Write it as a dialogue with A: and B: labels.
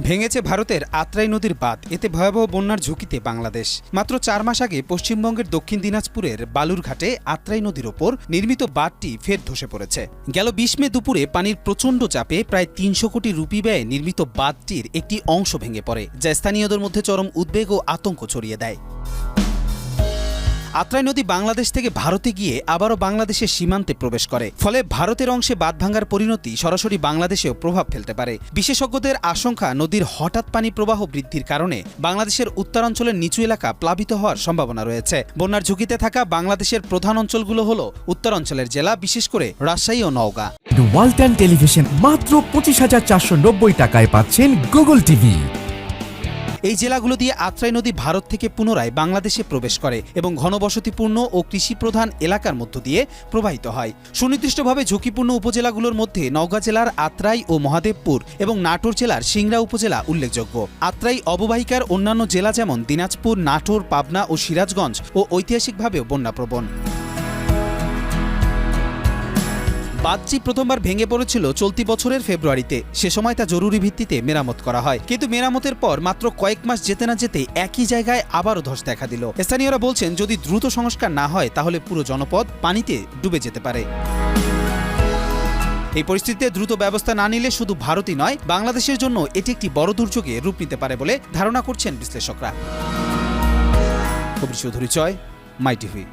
A: ভেঙেছে ভারতের আত্রাই নদীর বাঁধ। এতে ভয়াবহ বন্যার ঝুঁকিতে বাংলাদেশ। মাত্র 4 মাস আগে পশ্চিমবঙ্গের দক্ষিণ দিনাজপুরের বালুরঘাটে আত্রাই নদীর ওপর নির্মিত বাঁধটি ফের ধসে পড়েছে। গেল 20 মে দুপুরে পানির প্রচণ্ড চাপে প্রায় 300 কোটি রুপি ব্যয়ে নির্মিত বাঁধটির একটি অংশ ভেঙে পড়ে, যা স্থানীয়দের মধ্যে চরম উদ্বেগ ও আতঙ্ক ছড়িয়ে দেয়। আত্রাই নদী বাংলাদেশ থেকে ভারতে গিয়ে আবারও বাংলাদেশের সীমান্তে প্রবেশ করে, ফলে ভারতের অংশে বাঁধ ভাঙার পরিণতি সরাসরি বাংলাদেশেও প্রভাব ফেলতে পারে। বিশেষজ্ঞদের আশঙ্কা, নদীর হঠাৎ পানি প্রবাহ বৃদ্ধির কারণে বাংলাদেশের উত্তরাঞ্চলের নিচু এলাকা প্লাবিত হওয়ার সম্ভাবনা রয়েছে। বন্যার ঝুঁকিতে থাকা বাংলাদেশের প্রধান অঞ্চলগুলো হল উত্তরাঞ্চলের জেলা, বিশেষ করে রাজশাহী ও নওগাঁ।
B: ওয়ালটন টেলিভিশন মাত্র 25,490 টাকায় পাচ্ছেন গুগল টিভি।
A: এই জেলাগুলো দিয়ে আত্রাই নদী ভারত থেকে পুনরায় বাংলাদেশে প্রবেশ করে এবং ঘনবসতিপূর্ণ ও কৃষিপ্রধান এলাকার মধ্য দিয়ে প্রবাহিত হয়। সুনির্দিষ্টভাবে ঝুঁকিপূর্ণ উপজেলাগুলোর মধ্যে নওগাঁ জেলার আত্রাই ও মহাদেবপুর এবং নাটোর জেলার সিংড়া উপজেলা উল্লেখযোগ্য। আত্রাই অববাহিকার অন্যান্য জেলা যেমন দিনাজপুর, নাটোর, পাবনা ও সিরাজগঞ্জ ও ঐতিহাসিকভাবেও বন্যাপ্রবণ। বাঁধটি প্রথমবার ভেঙে পড়েছিল চলতি বছরের ফেব্রুয়ারিতে। সে সময় তা জরুরি ভিত্তিতে মেরামত করা হয়, কিন্তু মেরামতের পর মাত্র কয়েক মাস যেতে না যেতে একই জায়গায় আবারও ধস দেখা দিল। স্থানীয়রা বলছেন, যদি দ্রুত সংস্কার না হয় তাহলে পুরো জনপদ পানিতে ডুবে যেতে পারে। এই পরিস্থিতিতে দ্রুত ব্যবস্থা না নিলে শুধু ভারতই নয়, বাংলাদেশের জন্য এটি একটি বড় দুর্যোগে রূপ নিতে পারে বলে ধারণা করছেন বিশ্লেষকরা। কবির চৌধুরী, মাই টিভি।